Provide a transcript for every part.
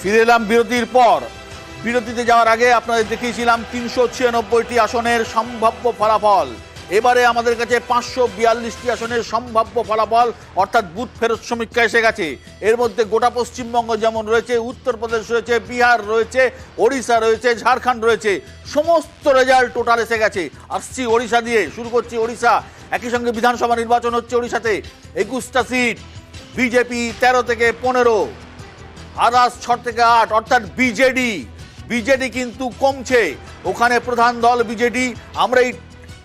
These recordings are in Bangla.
ফিরে এলাম বিরতির পর। বিরতিতে যাওয়ার আগে আপনাদের দেখিয়েছিলাম ৩৯৬টি আসনের সম্ভাব্য ফলাফল। এবারে আমাদের কাছে ৫৪২টি আসনের সম্ভাব্য ফলাফল, অর্থাৎ বুথ ফেরত সমীক্ষা এসে গেছে। এর মধ্যে গোটা পশ্চিমবঙ্গ যেমন রয়েছে, উত্তরপ্রদেশ রয়েছে, বিহার রয়েছে, ওড়িশা রয়েছে, ঝাড়খণ্ড রয়েছে, সমস্ত রেজাল্ট টোটাল এসে গেছে। আসছি ওড়িশা দিয়ে, শুরু করছি ওড়িশা। একই সঙ্গে বিধানসভা নির্বাচন হচ্ছে ওড়িশাতে। ২১টা সিট, বিজেপি ১৩ থেকে ১৫, আদার্স ৬ থেকে ৮, অর্থাৎ বিজেডি কিন্তু কমছে। ওখানে প্রধান দল বিজেডি। আমরা এই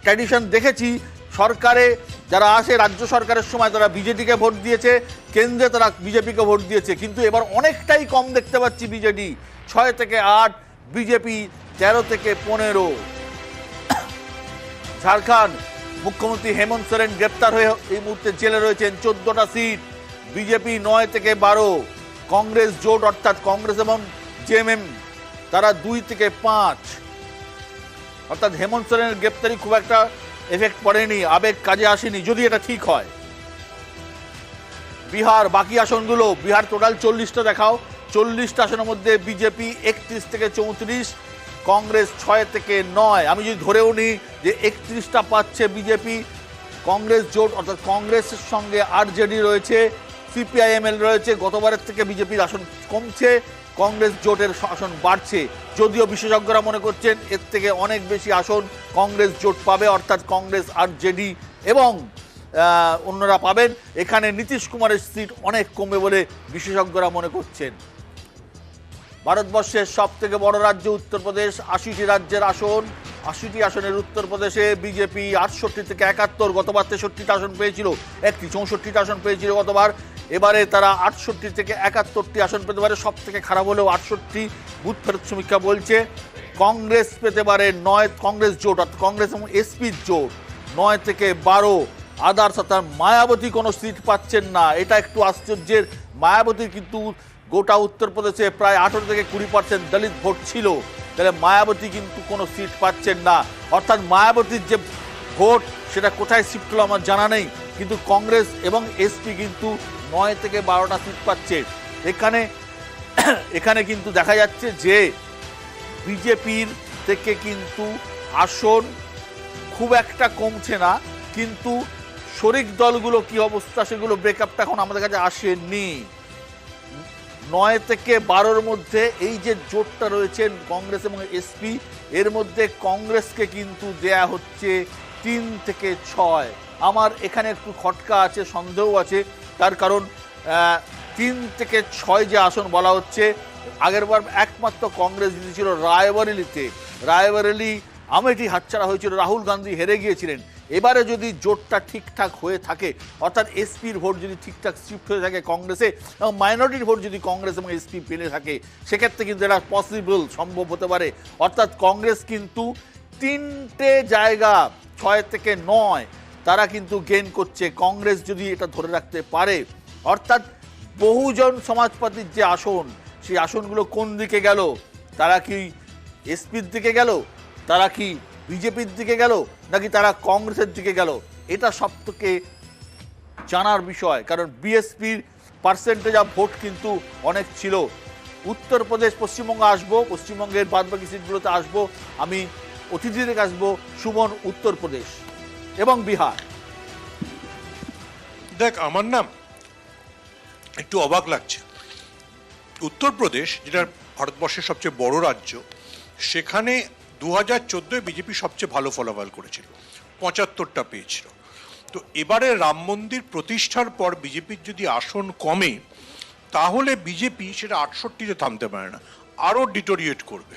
ট্র্যাডিশন দেখেছি, সরকারে যারা আসে, রাজ্য সরকারের সময় তারা বিজেডিকে ভোট দিয়েছে, কেন্দ্রে তারা বিজেপিকে ভোট দিয়েছে, কিন্তু এবার অনেকটাই কম দেখতে পাচ্ছি বিজেডি ৬ থেকে ৮, বিজেপি ১৩ থেকে ১৫। ঝাড়খণ্ড, মুখ্যমন্ত্রী হেমন্ত সোরেন গ্রেপ্তার হয়ে এই মুহূর্তে জেলে রয়েছেন। ১৪টা সিট, বিজেপি ৯ থেকে ১২, কংগ্রেস জোট অর্থাৎ কংগ্রেস এবং জেএমএম তারা ২ থেকে ৫। অর্থাৎ হেমন্ত সোরেনের গ্রেপ্তারি খুব একটা এফেক্ট পড়েনি, আবেগ কাজে আসেনি, যদি এটা ঠিক হয়। বিহার, বাকি আসনগুলো, বিহার টোটাল ৪০টা দেখাও। ৪০টা আসনের মধ্যে বিজেপি ৩১ থেকে ৩৪, কংগ্রেস ৬ থেকে ৯। আমি যদি ধরেও নিই যে ৩১টা পাচ্ছে বিজেপি, কংগ্রেস জোট অর্থাৎ কংগ্রেসের সঙ্গে আরজেডি রয়েছে, সিপিআইএমএল রয়েছে, গতবারের থেকে বিজেপির আসন কমছে, কংগ্রেস জোটের আসন বাড়ছে। যদিও বিশেষজ্ঞরা মনে করছেন এর থেকে অনেক বেশি আসন কংগ্রেস জোট পাবে, অর্থাৎ কংগ্রেস আরজেডি এবং অন্যরা পাবেন। এখানে নীতিশ কুমারের সিট অনেক কমবে বলে বিশেষজ্ঞরা মনে করছেন। ভারতবর্ষের সব থেকে বড় রাজ্য উত্তরপ্রদেশ, ৮০টি রাজ্যের আসন, ৮০টি আসনের উত্তরপ্রদেশে বিজেপি ৬৮ থেকে ৭১, গতবার ৬৩টা আসন পেয়েছিল, ৬৪টা আসন পেয়েছিল গতবার। এবারে তারা ৬৮ থেকে ৭১টি আসন পেতে পারে, সব থেকে খারাপ হলেও ৬৮। বুথ ফেরত সমীক্ষা বলছে কংগ্রেস পেতে পারে ৯, কংগ্রেস জোট অর্থাৎ কংগ্রেস এবং এসপির জোট ৯ থেকে ১২। আদার্স অর্থাৎ মায়াবতী কোনো সিট পাচ্ছেন না, এটা একটু আশ্চর্যের। মায়াবতীর কিন্তু গোটা উত্তরপ্রদেশে প্রায় ১৮ থেকে ২০% দলিত ভোট ছিল, তাহলে মায়াবতী কিন্তু কোনো সিট পাচ্ছেন না। অর্থাৎ মায়াবতীর যে ভোট সেটা কোথায় শিফট হলো আমার জানা নেই, কিন্তু কংগ্রেস এবং এসপি কিন্তু ৯ থেকে ১২টা সিট পাচ্ছে। এখানে কিন্তু দেখা যাচ্ছে যে বিজেপির থেকে কিন্তু আসন খুব একটা কমছে না, কিন্তু শরিক দলগুলো কি অবস্থা সেগুলো ব্রেকআপটা এখন আমাদের কাছে আসেনি। ৯ থেকে ১২র মধ্যে এই যে জোটটা রয়েছে কংগ্রেস এবং এসপি, এর মধ্যে কংগ্রেসকে কিন্তু দেয়া হচ্ছে ৩ থেকে ৬। আমার এখানে একটু খটকা আছে, সন্দেহ আছে, তার কারণ ৩ থেকে ৬ যে আসন বলা হচ্ছে, আগেরবার একমাত্র কংগ্রেস জিতেছিল রায়বরেলিতে, রায়বরেলি আমেঠি হাতছাড়া হয়েছিল, রাহুল গান্ধী হেরে গিয়েছিলেন। এবারে যদি জোটটা ঠিকঠাক হয়ে থাকে, অর্থাৎ এসপির ভোট যদি ঠিকঠাক শিফট হয়ে থাকে কংগ্রেসে, এবং মাইনরিটির ভোট যদি কংগ্রেস এবং এসপি পেলে থাকে, সেক্ষেত্রে কিন্তু এটা পসিবল, সম্ভব হতে পারে। অর্থাৎ কংগ্রেস কিন্তু ৩টে জায়গা ৬ থেকে ৯ তারা কিন্তু গেইন করছে, কংগ্রেস যদি এটা ধরে রাখতে পারে। অর্থাৎ বহুজন সমাজপাতির যে আসন, সেই আসনগুলো কোন দিকে গেল? তারা কি এসপির দিকে গেল, তারা কি বিজেপির দিকে গেল, নাকি তারা কংগ্রেসের দিকে গেল? এটা সব থেকে জানার বিষয়, কারণ বিএসপির পার্সেন্টেজ অফ ভোট কিন্তু অনেক ছিল। উত্তরপ্রদেশ, পশ্চিমবঙ্গ আসবো, পশ্চিমবঙ্গের বাদবাকি সিটগুলোতে আসবো, আমি অতিথিদের আসবো। সুমন, উত্তরপ্রদেশ এবং বিহার। দেখ, আমার নাম একটু অবাক লাগছে। উত্তরপ্রদেশ, যেটা ভারতবর্ষের সবচেয়ে বড় রাজ্য, সেখানে ২০১৪ বিজেপি সবচেয়ে ভালো ফলাফল করেছিল, ৭৫টা পেয়েছিল। তো এবারে রাম মন্দির প্রতিষ্ঠার পর বিজেপির যদি আসন কমে, তাহলে বিজেপি সেটা ৬৮তে থামতে পারে না, আরও ডিটোরিয়েট করবে।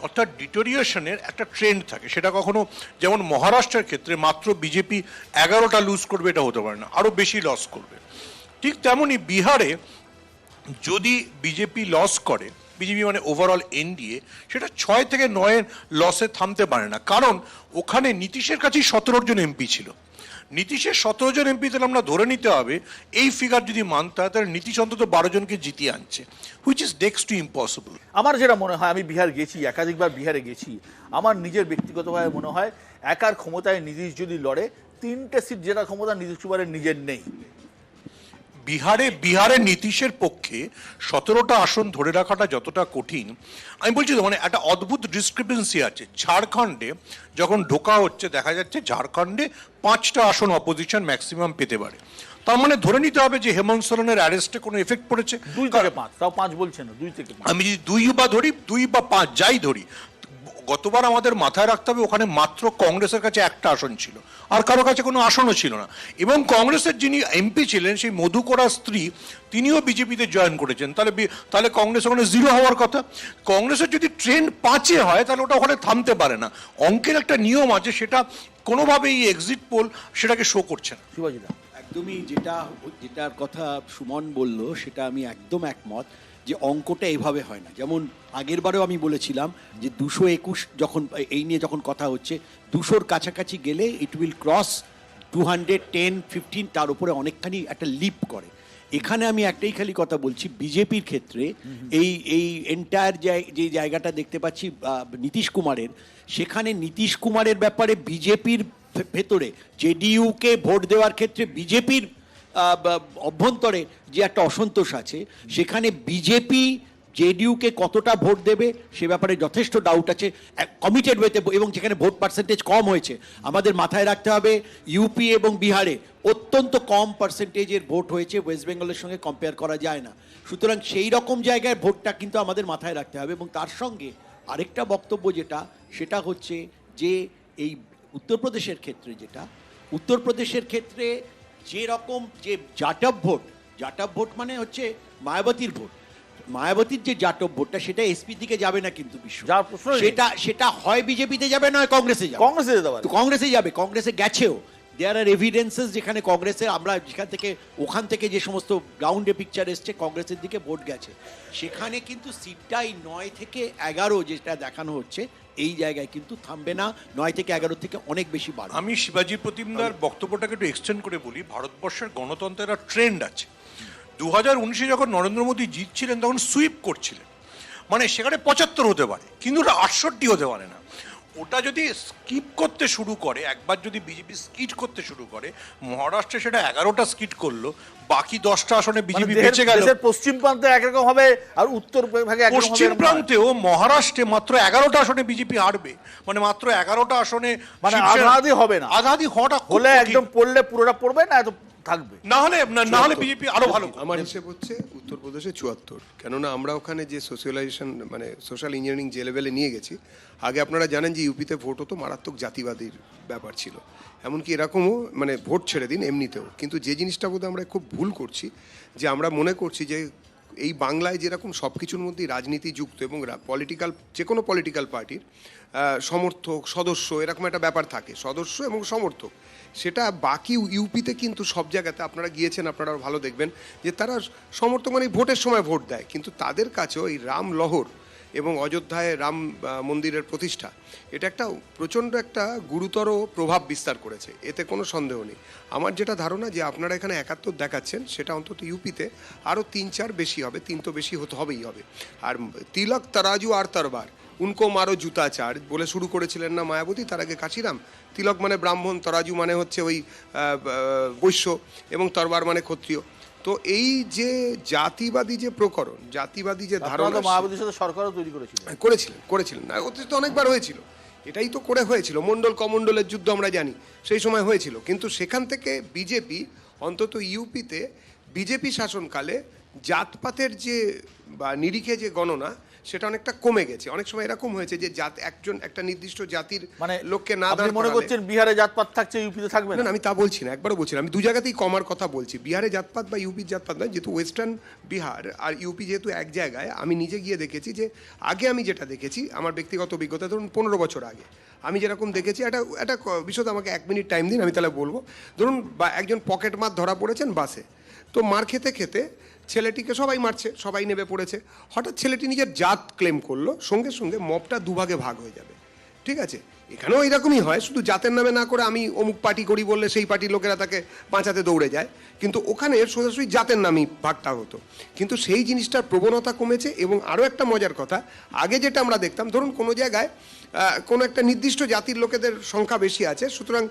অর্থাৎ ডিটোরিয়েশনের একটা ট্রেন্ড থাকে, সেটা কখনো, যেমন মহারাষ্ট্রের ক্ষেত্রে মাত্র বিজেপি ১১টা লুজ করবে, এটা হতে পারে না, আরও বেশি লস করবে। ঠিক তেমনই বিহারে যদি বিজেপি লস করে, বিজেপি মানে ওভারঅল এনডিএ, সেটা ৬ থেকে ৯-এর লসে থামতে পারে না, কারণ ওখানে নীতিশের কাছেই ১৭ জন এমপি ছিল। নীতিশের ১৭ জন এমপি, তাহলে আমরা ধরে নিতে হবে এই ফিগার যদি মানতে হয়, তাহলে নীতিশ অন্তত ১২ জনকে জিতিয়ে আনছে, which is next to impossible. আমার যেটা মনে হয়, আমি বিহার গেছি, একাধিকবার বিহারে গেছি, আমার নিজের ব্যক্তিগতভাবে মনে হয় একার ক্ষমতায় নীতিশ যদি লড়ে, ৩টে সিট যেটা ক্ষমতা নীতিশ কুমারের নিজের নেই। বিহারে নীতিশের পক্ষে 17টা আসন ধরে রাখাটা যতটা কঠিন, আমি বলছি তো মানে একটা অদ্ভুত ডিসক্রিপেন্সি আছে। ঝাড়খণ্ডে যখন ঢোকা হচ্ছে দেখা যাচ্ছে ঝাড়খণ্ডে 5টা আসন অপোজিশন ম্যাক্সিমাম পেতে পারে। তার মানে ধরে নিতে হবে যে হেমন্ত সোরেনের অ্যারেস্টে কোনো এফেক্ট পড়েছে। 2 থেকে 5, তাও 5 বলছেন না, 2 থেকে 5। আমি যদি 2 বা ধরি, 2 বা 5 যাই ধরি, গতবার আমাদের মাথায় রাখতে হবে ওখানে মাত্র কংগ্রেসের কাছে একটা আসন ছিল, আর কারো কাছে কোনো আসনও ছিল না। এবং কংগ্রেসের যিনি এমপি ছিলেন সেই মধুকরার স্ত্রী, তিনিও বিজেপিতে জয়েন করেছেন। তাহলে কংগ্রেস ওখানে 0 হওয়ার কথা। কংগ্রেসের যদি ট্রেন্ড 5-এ হয় তাহলে ওটা ওখানে থামতে পারে না। অঙ্কের একটা নিয়ম আছে, সেটা কোনোভাবেই এক্সিট পোল সেটাকে শো করছে না। শিবাজিদা, একদমই যেটার কথা সুমন বলল সেটা আমি একদম একমত, যে অঙ্কটা এভাবে হয় না। যেমন আগের বারেও আমি বলেছিলাম যে 221 যখন এই নিয়ে যখন কথা হচ্ছে, 200-র কাছাকাছি গেলে ইট উইল ক্রস 210, 15, তার উপরে অনেকখানি একটা লিপ করে। এখানে আমি একটাই খালি কথা বলছি, বিজেপির ক্ষেত্রে এই এন্টায়ার যে জায়গাটা দেখতে পাচ্ছি নীতিশ কুমারের, সেখানে নীতিশ কুমারের ব্যাপারে বিজেপির ভেতরে জেডিইউকে ভোট দেওয়ার ক্ষেত্রে বিজেপির অভ্যন্তরে যে একটা অসন্তোষ আছে, সেখানে বিজেপি জেডিইউকে কতটা ভোট দেবে সে ব্যাপারে যথেষ্ট ডাউট আছে কমিটেড ওয়েতে, এবং যেখানে ভোট পার্সেন্টেজ কম হয়েছে। আমাদের মাথায় রাখতে হবে ইউপি এবং বিহারে অত্যন্ত কম পার্সেন্টেজের ভোট হয়েছে, ওয়েস্ট বেঙ্গলের সঙ্গে কম্পেয়ার করা যায় না। সুতরাং সেই রকম জায়গায় ভোটটা কিন্তু আমাদের মাথায় রাখতে হবে। এবং তার সঙ্গে আরেকটা বক্তব্য সেটা হচ্ছে যে এই উত্তরপ্রদেশের ক্ষেত্রে যেরকম যে জাটব ভোট মানে হচ্ছে মায়াবতীর ভোট, মায়াবতীর যে জাটব ভোটটা সেটা এসপি দিকে যাবে না, কিন্তু যার প্রশ্ন নেই। সেটা হয় বিজেপিতে যাবে, নয় কংগ্রেসে যাবে। কংগ্রেসে যাবে, কংগ্রেসে গেছেও। দেয়ার আর এভিডেন্সেস যেখানে কংগ্রেসের, আমরা ওখান থেকে যে সমস্ত গ্রাউন্ডে পিকচার এসছে কংগ্রেসের দিকে ভোট গেছে, সেখানে কিন্তু সিটটাই 9 থেকে 11 যেটা দেখানো হচ্ছে, এই জায়গায় কিন্তু থামবে না। 9 থেকে 11 থেকে অনেক বেশি বাড়বে। আমি শিবাজি প্রতিমদার বক্তব্যটাকে একটু এক্সটেন্ড করে বলি। ভারতবর্ষের গণতন্ত্রের একটা ট্রেন্ড আছে। 2019-এ যখন নরেন্দ্র মোদী জিতছিলেন তখন সুইপ করছিলেন, মানে সেখানে 75 হতে পারে কিন্তু ওটা 68 হতে পারে না। ওটা যদি স্কিপ করতে শুরু করে, একবার যদি বিজেপি স্কিট করতে শুরু করে, মহারাষ্ট্রে সেটা 11টা স্কিট করলো, বাকি 10টা আসনে বিজেপি বেঁচে গেল। পশ্চিম প্রান্তে একরকম হবে আর উত্তর ভাগে একরকম হবে। পশ্চিম প্রান্তেও মহারাষ্ট্রে মাত্র 11টা আসনে বিজেপি হারবে, মানে মাত্র 11টা আসনে, মানে আধাআধি হবে না। আধাআধি হওয়াটা হলে একদম পড়লে পুরোটা পড়বে না, এত থাকবে না হলে বিজেপি আরো ভালো। আমার হিসেব হচ্ছে উত্তরপ্রদেশে 74, কেননা আমরা ওখানে যে সোশ্যালাইজেশন মানে সোশ্যাল ইঞ্জিনিয়ারিং যে লেভেলে নিয়ে গেছি। আগে আপনারা জানেন যে ইউপিতে ভোট হতো মারাত্মক জাতিবাদীর ব্যাপার ছিল, এমনকি এরকমও মানে ভোট ছেড়ে দিন এমনিতেও। কিন্তু যে জিনিসটা বোধহয় আমরা খুব ভুল করছি, যে আমরা মনে করছি যে এই বাংলায় যেরকম সব কিছুর মধ্যেই রাজনীতি যুক্ত এবং যে কোনো পলিটিক্যাল পার্টির সমর্থক সদস্য এরকম একটা ব্যাপার থাকে, সদস্য এবং সমর্থক, সেটা বাকি ইউপিতে কিন্তু সব জায়গাতে আপনারা গিয়েছেন, আপনারা ভালো দেখবেন যে তারা সমর্থক মানে ভোটের সময় ভোট দেয়, কিন্তু তাদের কাছেও এই রাম লহর এবং অযোধ্যায় রাম মন্দিরের প্রতিষ্ঠা, এটা একটা প্রচণ্ড একটা গুরুতর প্রভাব বিস্তার করেছে, এতে কোনো সন্দেহ নেই। আমার যেটা ধারণা যে আপনারা এখানে 71 দেখাচ্ছেন, সেটা অন্তত ইউপিতে আরও 3-4 বেশি হবে, 3 তো বেশি হবেই হবে। আর তিলক তরাজু আর তরবার উনকো মারো জুতা চার বলে শুরু করেছিলেন না মায়াবতী, তার আগে কাশিরাম। তিলক মানে ব্রাহ্মণ, তরাজু মানে হচ্ছে ওই বৈশ্য, এবং তরবার মানে ক্ষত্রিয়। তো এই যে জাতিবাদী যে প্রকরণ, জাতিবাদী যে ধারণা, মায়াবতীর সাথে সরকারও তৈরি করেছিলেন না, অতীতে তো অনেকবার হয়েছিল, এটাই তো হয়েছিল। মণ্ডল কমণ্ডলের যুদ্ধ আমরা জানি, সেই সময় হয়েছিল। কিন্তু সেখান থেকে বিজেপি অন্তত ইউপিতে বিজেপি শাসনকালে জাতপাতের যে বা নিরিখে যে গণনা, সেটা অনেকটা কমে গেছে। অনেক সময় এরকম হয়েছে যে একটা নির্দিষ্ট জাতির মানে লোককে না আপনি মনে করছেন বিহারে জাতপাত থাকছে, ইউপিতে থাকবে না? আমি তা বলছি না, একবারও বলছি না। আমি দু জায়গাতেই কমার কথা বলছি। বিহারে জাতপাত বা ইউপির জাতপাত নয়, যেহেতু ওয়েস্টার্ন বিহার আর ইউপি যেহেতু এক জায়গায়, আমি নিজে গিয়ে দেখেছি যে আগে আমি যেটা দেখেছি, আমার ব্যক্তিগত অভিজ্ঞতা, ধরুন 15 বছর আগে আমি যেরকম দেখেছি, একটা বিষয়, আমাকে 1 মিনিট টাইম দিন, আমি তাহলে বলবো। ধরুন একজন পকেট মার ধরা পড়েছেন বাসে, তো মার খেতে খেতে ছেলেটিকে সবাই মারছে, সবাই নেমে পড়েছে। হঠাৎ ছেলেটি নিজের জাত ক্লেম করলো, সঙ্গে সঙ্গে মবটা দুভাগে ভাগ হয়ে যাবে। ঠিক আছে, এখানেও এরকমই হয়, শুধু জাতের নামে না করে আমি অমুক পার্টি করি বললে সেই পার্টির লোকেরা তাকে বাঁচাতে দৌড়ে যায়, কিন্তু ওখানে সোজাসুজি জাতের নামই ভাগটা হতো। কিন্তু সেই জিনিসটার প্রবণতা কমেছে। এবং আরও একটা মজার কথা, আগে যেটা আমরা দেখতাম, ধরুন কোনো জায়গায় কোনো একটা নির্দিষ্ট জাতির লোকেদের সংখ্যা বেশি আছে, সুতরাং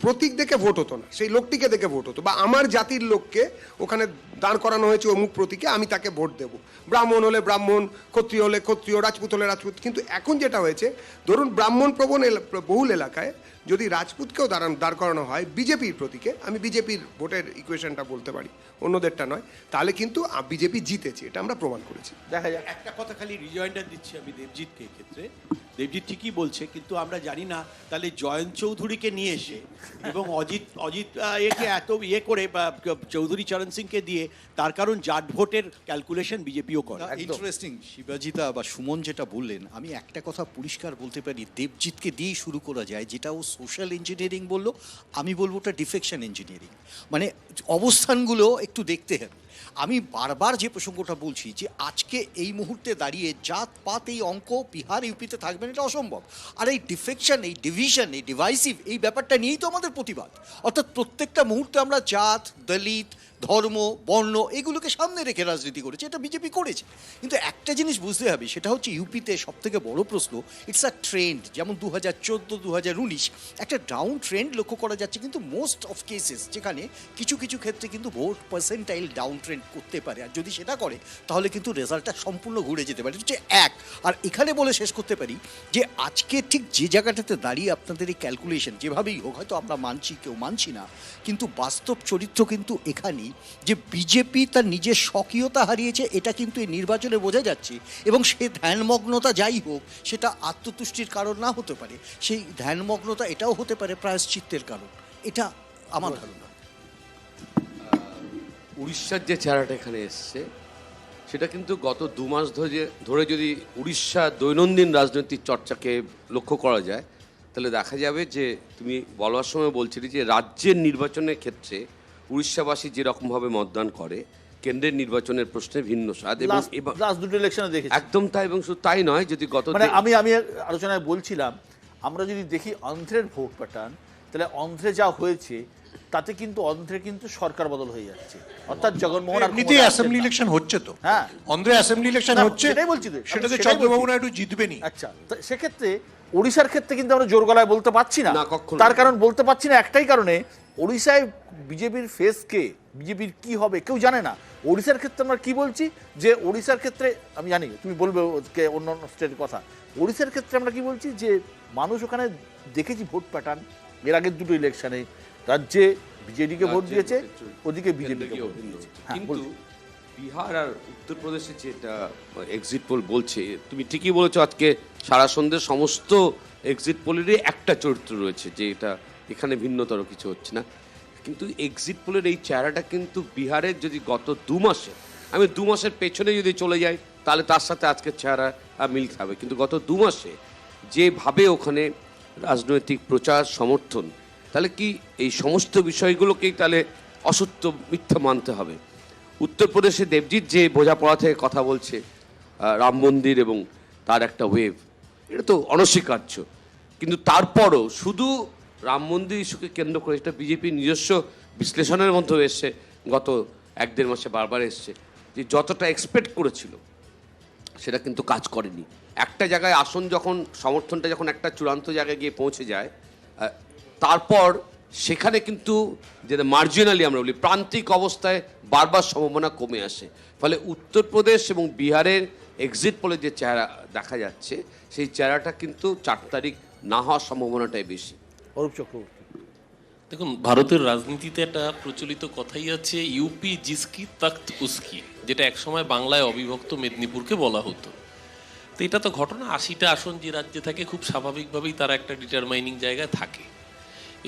প্রতীক দেখে ভোট হতো না, সেই লোকটিকে দেখে ভোট হতো, বা আমার জাতির লোককে ওখানে দাঁড় করানো হয়েছে অমুক প্রতীকে, আমি তাকে ভোট দেব। ব্রাহ্মণ হলে ব্রাহ্মণ, ক্ষত্রিয় হলে ক্ষত্রিয়, রাজপুত হলে রাজপুত। কিন্তু এখন যেটা হয়েছে, ধরুন ব্রাহ্মণ প্রবণ বহুল এলাকায় যদি রাজপুতকেও দাঁড় করানো হয় বিজেপির প্রতীকে, আমি বিজেপির ভোটের ইকুয়েশনটা বলতে পারি, অন্যদেরটা নয়, তাহলে কিন্তু বিজেপি জিতেছে, এটা আমরা প্রমাণ করেছি। দেখা যাক। একটা কথা খালি রিজয়েন্ডার দিচ্ছি আমি দেবজিৎকে এক্ষেত্রে। দেবজিৎ ঠিকই বলছে, কিন্তু আমরা জানি না তাহলে জয়ন্ত চৌধুরীকে নিয়ে এসে এবং অজিত একে এত করে বা চৌধুরী চরণ সিংকে দিয়ে, তার কারণ জাট ভোটের ক্যালকুলেশন বিজেপিও করে। ইন্টারেস্টিং শিবাজিতা বা সুমন যেটা বললেন, আমি একটা কথা পরিষ্কার বলতে পারি, দেবজিৎকে দিয়েই শুরু করা যায়। যেটা ও সোশ্যাল ইঞ্জিনিয়ারিং বললো, আমি বলবো ওটা ডিফেকশন ইঞ্জিনিয়ারিং। মানে অবস্থানগুলো একটু দেখতে হবে। আমি বারবার যে প্রসঙ্গটা বলছি যে আজকে এই মুহূর্তে দাঁড়িয়ে জাত পাত এই অঙ্ক বিহার ইউপিতে থাকবে না, এটা অসম্ভব। আর এই ডিফেকশন, এই ডিভিশন, এই ডিভাইসিভ, এই ব্যাপারটা নিয়েই তো আমাদের প্রতিবাদ। অর্থাৎ প্রত্যেকটা মুহূর্তে আমরা জাত, দলিত, ধর্ম, বর্ণ এগুলোকে সামনে রেখে রাজনীতি করেছে, এটা বিজেপি করেছে। কিন্তু একটা জিনিস বুঝতে হবে, সেটা হচ্ছে ইউপিতে সব থেকে বড় প্রশ্ন, ইটস আ ট্রেন্ড। যেমন 2014, 2019 একটা ডাউন ট্রেন্ড লক্ষ্য করা যাচ্ছে, কিন্তু মোস্ট অফ কেসেস যেখানে কিছু কিছু ক্ষেত্রে কিন্তু ভোট পার্সেন্টাইল ডাউন ট্রেন্ড করতে পারে, আর যদি সেটা করে তাহলে কিন্তু রেজাল্টটা সম্পূর্ণ ঘুরে যেতে পারে। এটা হচ্ছে এক। আর এখানে বলে শেষ করতে পারি যে আজকে ঠিক যে জায়গাটাতে দাঁড়িয়ে আপনাদের এই ক্যালকুলেশন যেভাবেই হোক, হয়তো আমরা মানছি, কেউ মানছি না, কিন্তু বাস্তব চরিত্র কিন্তু এখানেই যে বিজেপি তার নিজের স্বকীয়তা হারিয়েছে, এটা কিন্তু এই নির্বাচনে বোঝা যাচ্ছে। এবং সে ধ্যানমগ্নতা যাই হোক, সেটা আত্মতুষ্টির কারণ না হতে পারে, সেই ধ্যানমগ্নতা এটাও হতে পারে প্রায়শ্চিত্তের কারণ। এটা আমার ধারণা। উড়িষ্যার যে চেহারাটা এখানে এসছে, সেটা কিন্তু গত 2 মাস ধরে যদি উড়িষ্যা দৈনন্দিন রাজনৈতিক চর্চাকে লক্ষ্য করা যায়, তাহলে দেখা যাবে যে তুমি বলার সময় বলছিলে যে রাজ্যের নির্বাচনের ক্ষেত্রে উড়িষ্যাবাসী যেরকমভাবে মতদান করে, কেন্দ্রের নির্বাচনের প্রশ্নে ভিন্ন স্বাদ। এবং লাস্ট দুটো ইলেকশনে দেখেছি একদম তাই। এবং শুধু তাই নয়, যদি মানে আমি আলোচনায় বলছিলাম, আমরা যদি দেখি অন্ধ্রের ভোট প্যাটার্ন, তাহলে অন্ধ্রে যা হয়েছে তাতে কিন্তু অন্ধ্রে কিন্তু সরকার বদল হয়ে যাচ্ছে, অর্থাৎ জগনমোহন আর এমনিতেই অ্যাসেম্বলি ইলেকশন হচ্ছে তো, হ্যাঁ অন্ধ্রে অ্যাসেম্বলি ইলেকশন হচ্ছে, সেটাই বলছি তো, সেটাতে সেটাই চন্দ্রবাবু বলছি। নাইডু জিতবেনই। আচ্ছা, তো সেক্ষেত্রে ওড়িশার ক্ষেত্রে কিন্তু আমরা জোর গলায় বলতে পারছি না। না, কখনো তার না। কারণ বলতে পারছি না একটাই কারণে, ওড়িশায় বিজেপির ফেস কে, বিজেপির কি হবে কেউ জানে না। ওড়িশার ক্ষেত্রে আমরা কি বলছি যে ওড়িশার ক্ষেত্রে আমি জানি তুমি বলবে অন্য অন্য স্টেটের কথা, ওড়িশার ক্ষেত্রে আমরা কি বলছি যে মানুষ ওখানে দেখেছি ভোট প্যাটার্ন এর আগের দুটো ইলেকশনে, রাজ্যে বিজেডিকে ভোট দিয়েছে, ওদিকে বিজেপিকে ভোট দিয়েছে। হ্যাঁ, কিন্তু বলুন। বিহার আর উত্তরপ্রদেশে যেটা এক্সিট পোল বলছে, তুমি ঠিকই বলেছো, আজকে সারা সন্ধ্যে সমস্ত এক্সিট পোলেরই একটা চরিত্র রয়েছে, যে এটা এখানে ভিন্নতর কিছু হচ্ছে না। কিন্তু এক্সিট পোলের এই চেহারাটা কিন্তু বিহারের যদি গত 2 মাসে, আমি 2 মাসের পেছনে যদি চলে যাই, তাহলে তার সাথে আজকের চেহারা মিল খাবে। কিন্তু গত 2 মাসে যেভাবে ওখানে রাজনৈতিক প্রচার সমর্থন, তাহলে কি এই সমস্ত বিষয়গুলোকেই তাহলে অসত্য মিথ্যা মানতে হবে? উত্তরপ্রদেশে দেবজিৎ যে বোঝাপড়া থেকে কথা বলছে, রাম মন্দির এবং তার একটা ওয়েভ, এটা তো অনস্বীকার্য। কিন্তু তারপরও শুধু রাম মন্দির ইস্যুকে কেন্দ্র করে এটা বিজেপির নিজস্ব বিশ্লেষণের মধ্যে এসছে, গত 1-1.5 মাসে বারবার এসছে, যে যতটা এক্সপেক্ট করেছিল সেটা কিন্তু কাজ করেনি। একটা জায়গায় আসন যখন, সমর্থনটা যখন একটা চূড়ান্ত জায়গায় গিয়ে পৌঁছে যায়, তারপর সেখানে কিন্তু যেটা মার্জিনালি আমরা বলি প্রান্তিক অবস্থায় বারবার সম্ভাবনা কমে আসে। ফলে উত্তরপ্রদেশ এবং বিহারের এক্সিট পোলে যে চেহারা দেখা যাচ্ছে, সেই চেহারাটা কিন্তু 4 তারিখ না হওয়ার সম্ভাবনাটাই বেশি। অরূপ চক্রবর্তী, দেখুন, ভারতের রাজনীতিতে একটা প্রচলিত কথাই আছে, ইউপি জিসকি তখ্ত উসকি, যেটা একসময় বাংলায় অবিভক্ত মেদিনীপুরকে বলা হতো। তো এটা তো ঘটনা, 80টা আসন যে রাজ্যে থাকে, খুব স্বাভাবিকভাবেই তারা একটা ডিটারমাইনিং জায়গায় থাকে।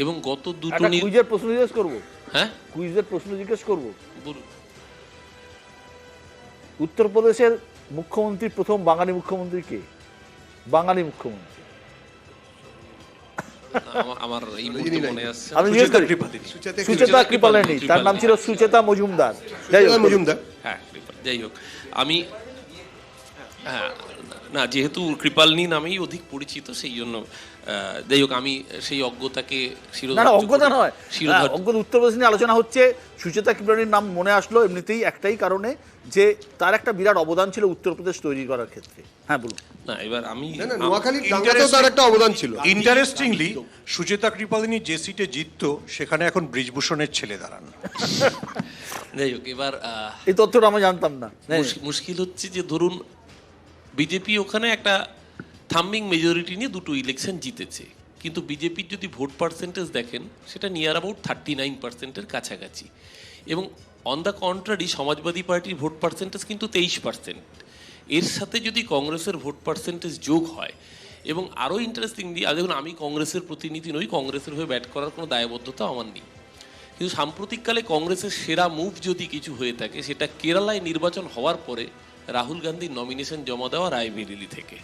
এবং গত দুটো কুইজের প্রশ্ন জিজ্ঞেস করবো, হ্যাঁ কুইজের প্রশ্ন জিজ্ঞেস করবো। বলুন। উত্তরপ্রদেশের মুখ্যমন্ত্রী, প্রথম বাঙালি মুখ্যমন্ত্রী কে? বাঙালি মুখ্যমন্ত্রী আমার এই মুহূর্তে মনে আসছে আমি জিজ্ঞেস করি। সুচেতা কৃপালিনী, তার নাম ছিল সুচেতা মজুমদার। যাই হোক, মজুমদার, হ্যাঁ, যাই হোক, আমি হ্যাঁ না, যেহেতু কৃপালিনী নামেই অধিক পরিচিত সেই জন্য যাই হোক আমি সেই অজ্ঞতাকে না না অজ্ঞতা নয়, শিরোধার্য অজ্ঞতা উত্তরপ্রদেশ নিয়ে আলোচনা হচ্ছে, সুচেতা কৃপালিনীর নাম মনে আসলো এমনিতেই একটাই কারণে যে তার একটা বিরাট অবদান ছিল উত্তরপ্রদেশ তৈরি করার ক্ষেত্রে। হ্যাঁ বলুন। না, এবার আমি না না নোয়াখালীর দাঙ্গাতেও তার একটা অবদান ছিল। ইন্টারেস্টিংলি সুচেতা কৃপালিনী যে সিটে জিততো সেখানে এখন ব্রিজভূষণের ছেলে দাঁড়ান। যাই হোক এবার এই তথ্যটা আমি জানতাম না। মুশকিল হচ্ছে যে ধরুন বিজেপি ওখানে একটা থাম্বিং মেজরিটি নিয়ে দুটো ইলেকশন জিতেছে, কিন্তু বিজেপির যদি ভোট পার্সেন্টেজ দেখেন সেটা নিয়ার অ্যাবাউট 39%-এর কাছাকাছি, এবং অন দ্য কন্ট্রারি সমাজবাদী পার্টির ভোট পার্সেন্টেজ কিন্তু 23%। এর সাথে যদি কংগ্রেসের ভোট পার্সেন্টেজ যোগ হয়, এবং আরও ইন্টারেস্টিংলি দেখুন আমি কংগ্রেসের প্রতিনিধি নই, কংগ্রেসের হয়ে ব্যাট করার কোনো দায়বদ্ধতা আমার নেই, কিন্তু সাম্প্রতিককালে কংগ্রেসের সেরা মুভ যদি কিছু হয়ে থাকে সেটা কেরালায় নির্বাচন হওয়ার পরে রাহুল গান্ধীর নমিনেশন জমা দেওয়া রায়বেরেলি থেকে।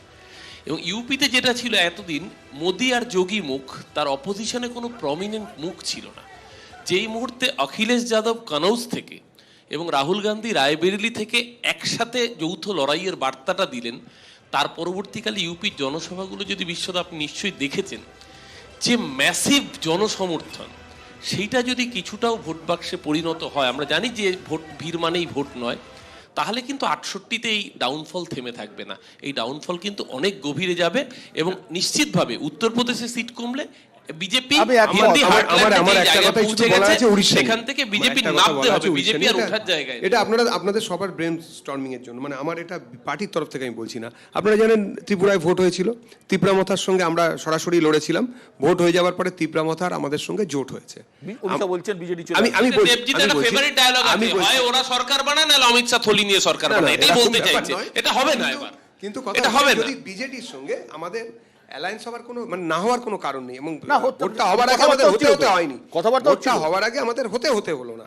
এবং ইউপিতে যেটা ছিল এতদিন মোদি আর যোগী মুখ, তার অপোজিশনে কোনো প্রমিনেন্ট মুখ ছিল না। যেই মুহূর্তে অখিলেশ যাদব কনৌজ থেকে এবং রাহুল গান্ধী রায়বেরেলি থেকে একসাথে যৌথ লড়াইয়ের বার্তাটা দিলেন, তার পরবর্তীকালে ইউপির জনসভাগুলো যদি বিশ্বদা আপনি নিশ্চয়ই দেখেছেন, যে ম্যাসিভ জনসমর্থন, সেইটা যদি কিছুটাও ভোট বাক্সে পরিণত হয়, আমরা জানি যে ভোট ভিড় মানেই ভোট নয়, তাহলে কিন্তু 68-তে এই ডাউনফল থেমে থাকবে না, এই ডাউনফল কিন্তু অনেক গভীরে যাবে, এবং নিশ্চিতভাবে উত্তরপ্রদেশে সিট কমলে বিজেপি সেখান থেকে বিজেপি নামতে হবে, বিজেপি আর ওঠার জায়গায়। এটা আপনাদের সবার ব্রেন স্টর্মিং এর জন্য, মানে আমার এটা পার্টির তরফ থেকে আমি বলছি না। আপনারা জানেন ত্রিপুরায় ভোট হয়েছিল, তিপ্রামথার সঙ্গে আমরা সরাসরি লড়েছিলাম, ভোট হয়ে যাওয়ার পরে তিপ্রামথার আমাদের সঙ্গে জোট হয়েছে। বলছেন বিজেপি আমি দেবজিতের ফেভারিট ডায়লগ আছে, হয় ওরা সরকার বানায় না অমিত শাহ থলি নিয়ে সরকার বানায়, এটাই বলতে চাইছে। এটা হবে না এবার, কিন্তু এটা হবে না। যদি বিজেপির সঙ্গে আমাদের অ্যালায়েন্স হওয়ার কোনো মানে না হওয়ার কোনো কারণ নেই, এবং না, ভোটটা হওয়ার আগে আমাদের হতে হয়নি, কথাবার্তা ভোটটা হওয়ার আগে আমাদের হতে হলো না।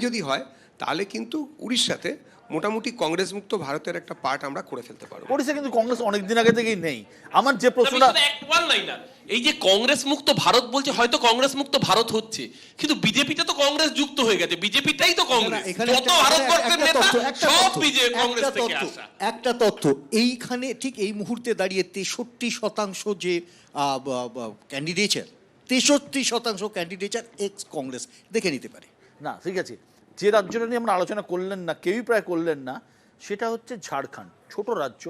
যদি হয় তাহলে কিন্তু উড়িষ্যাতে মোটামুটি কংগ্রেস মুক্ত ভারতের একটা পার্ট আমরা করে ফেলতে পারবো। ওড়িশা কিন্তু কংগ্রেস অনেকদিন আগে থেকেই নেই। আমার যে প্রশ্নটা, এই যে কংগ্রেস মুক্ত ভারত বলছে, হয়তো কংগ্রেস মুক্ত ভারত হচ্ছে, কিন্তু বিজেপিটা তো কংগ্রেস যুক্ত হয়ে গেছে, বিজেপিটাই তো কংগ্রেস, যত ভারতবর্ষের নেতা সব বিজেপি কংগ্রেস থেকে আসা। একটা তথ্য এইখানে ঠিক এই মুহূর্তে দাঁড়িয়ে 63% যে ক্যান্ডিডেচার, 63% ক্যান্ডিডেচার এক্স কংগ্রেস, দেখে নিতে পারে। না ঠিক আছে, যে রাজ্যটা নিয়ে আমরা আলোচনা করলেন না, কেউই প্রায় করলেন না, সেটা হচ্ছে ঝাড়খণ্ড। ছোট রাজ্য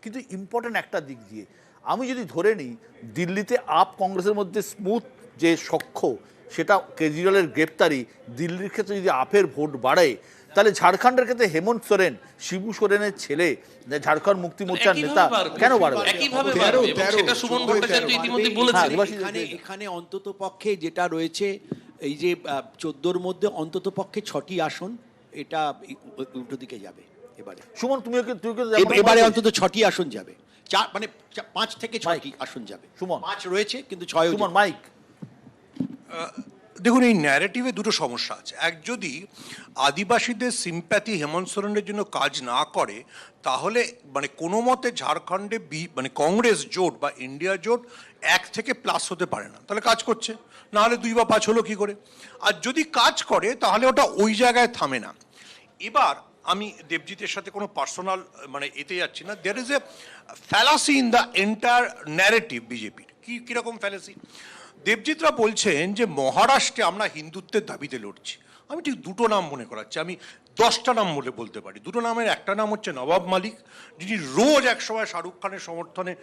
কিন্তু ইম্পর্টেন্ট একটা দিক দিয়ে। আমি যদি ধরে নিই দিল্লিতে আপ কংগ্রেসের মধ্যে স্মুথ যে সখ্য, সেটা কেজরিওয়ালের গ্রেপ্তারি, দিল্লির ক্ষেত্রে যদি আপের ভোট বাড়ে, তাহলে ঝাড়খণ্ডের ক্ষেত্রে হেমন্ত সোরেন, শিবু সোরেনের ছেলে, ঝাড়খণ্ড মুক্তি মোর্চার নেতা, কেন বাড়বে? একইভাবে বাড়বে, এবং সেটা সুমন ভট্টাচার্য ইতিমধ্যে বলেছেন। এখানে অন্তত পক্ষে যেটা রয়েছে, এই যে 14-র মধ্যে অন্তত পক্ষে 6টি আসন, এটা উল্টো দিকে যাবে এবারে। সুমন তুমিও এবারে অন্তত 6টি আসন যাবে, মানে 5 থেকে 6টি আসন যাবে। সুমন 5 রয়েছে কিন্তু 6 সুমন মাইক। দেখুন এই ন্যারেটিভে দুটো সমস্যা আছে। এক, যদি আদিবাসীদের সিম্প্যাথি হেমন্ত সোরেনের জন্য কাজ না করে, তাহলে মানে কোনো মতে ঝাড়খণ্ডে মানে কংগ্রেস জোট বা ইন্ডিয়া জোট 1 থেকে প্লাস হতে পারে না, তাহলে কাজ করছে, না হলে 2 বা 5 হলো কি করে? আর যদি কাজ করে তাহলে ওটা ওই জায়গায় থামে না। এবার আমি দেবজিতের সাথে কোনো পার্সোনাল মানে এতে যাচ্ছি না, there is a fallacy in the entire narrative বিজেপির। কিরকম ফ্যালাসি? দেবজিৎরা বলছেন যে মহারাষ্ট্রে আমরা হিন্দুত্বের দাবিতে লড়ছি। আমি ঠিক দুটো নাম মনে করাচ্ছি, আমি 10টা নাম বলতে পারি। দুটো নামের একটা নাম হচ্ছে নবাব মালিক, যিনি রোজ একসময় শাহরুখ খানের সমর্থনে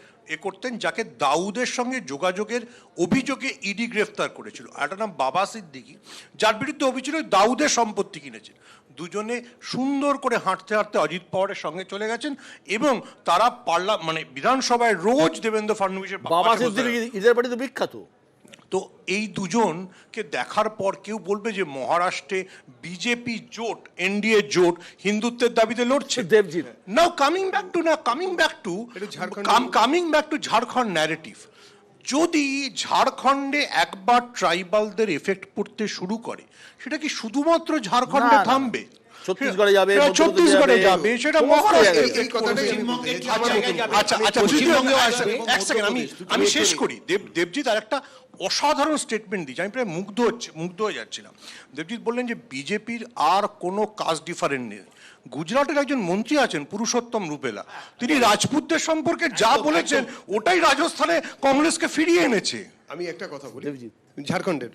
করতেন, যাকে দাউদের সঙ্গে যোগাযোগের অভিযোগে ইডি গ্রেফতার করেছিল। একটা নাম বাবা সিদ্দিকি, যার বিরুদ্ধে অভিযোগ দাউদের সম্পত্তি কিনেছেন। দুজনে সুন্দর করে হাঁটতে হাঁটতে অজিত পাওয়ারের সঙ্গে চলে গেছেন, এবং তারা মানে বিধানসভায় রোজ দেবেন্দ্র ফডনবিসের বাবা সিদ্দিকি ঈদের বাড়িতে বিখ্যাত। তো এই দুজনকে দেখার পর কেউ বলবে যে মহারাষ্ট্রে বিজেপি জোট, এনডিএ জোট হিন্দুত্বের দাবিতে লড়ছে। দেবজিৎ নাও coming back to Jharkhand narrative. যদি ঝাড়খণ্ডে একবার ট্রাইবালদের এফেক্ট পড়তে শুরু করে, সেটা কি শুধুমাত্র ঝাড়খণ্ডে থামবে? ছত্তিশগড়ে যাবে, সেটা মধ্যপ্রদেশে ছত্তিশগড়ে যাবে, সেটা সমস্ত মহারাষ্ট্রে জায়গায় এই কথাটাই আমি বলতে চাইছি। আমার মতন করে। আচ্ছা আচ্ছা পশ্চিমবঙ্গেও পশ্চিমবঙ্গে আসবে, এক সেকেন্ড আমি মধ্যপ্রদেশ, আমি শেষ করি। দেবজিৎ আর একটা অসাধারণ স্টেটমেন্ট দিয়েছে, আমি প্রায় মুগ্ধ হয়ে যাচ্ছিলাম। দেবজিৎ বললেন যে বিজেপির আর কোনো কাস্ট ডিফারেন্ট নেই। গুজরাটের একজন মন্ত্রী আছেন পুরুষোত্তম রূপেলা, তিনি রাজপুতদের সম্পর্কে যা বলেছেন ওটাই রাজস্থানে কংগ্রেসকে ফিরিয়ে এনেছে। আমি একটা কথা বলি, ঝাড়খণ্ডের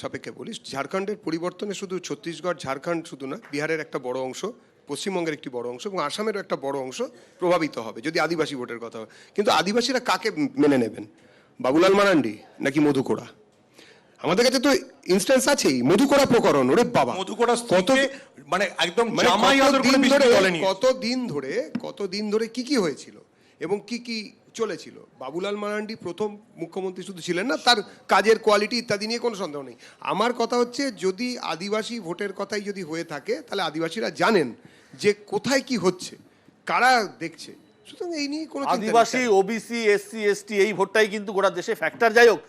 সাপেক্ষে বলি, ঝাড়খণ্ডের পরিবর্তনে শুধু ছত্তিশগড় ঝাড়খণ্ড শুধু না, বিহারের একটা বড় অংশ, পশ্চিমবঙ্গের একটি বড় অংশ এবং আসামেরও একটা বড় অংশ প্রভাবিত হবে যদি আদিবাসী ভোটের কথা হয়। কিন্তু আদিবাসীরা কাকে মেনে নেবেন, বাবুলাল মারান্ডি নাকি মধুকোড়া? আমাদের কাছে তো ইনস্ট্যান্স আছেই, মধুকোড়া প্রকরণ, ওরে বাবা, মধুকোড়া কত মানে একদম মানে জামাই আদর করে বিজেপি দলে নিয়ে কতদিন ধরে কি হয়েছিল এবং কি চলেছিল। বাবুলাল মারান্ডি প্রথম মুখ্যমন্ত্রী শুধু ছিলেন না, তার কাজের কোয়ালিটি ইত্যাদি নিয়ে কোনো সন্দেহ নেই। আমার কথা হচ্ছে যদি আদিবাসী ভোটের কথাই যদি হয়ে থাকে তাহলে আদিবাসীরা জানেন যে কোথায় কি হচ্ছে, কারা দেখছে, সুতরাং এই নিয়ে কোনো চিন্তা নেই। আদিবাসী, ওবিসি, এসসি, এসটি এই ভোটটাই কিন্তু গোটা দেশে ফ্যাক্টর। যাই হোক,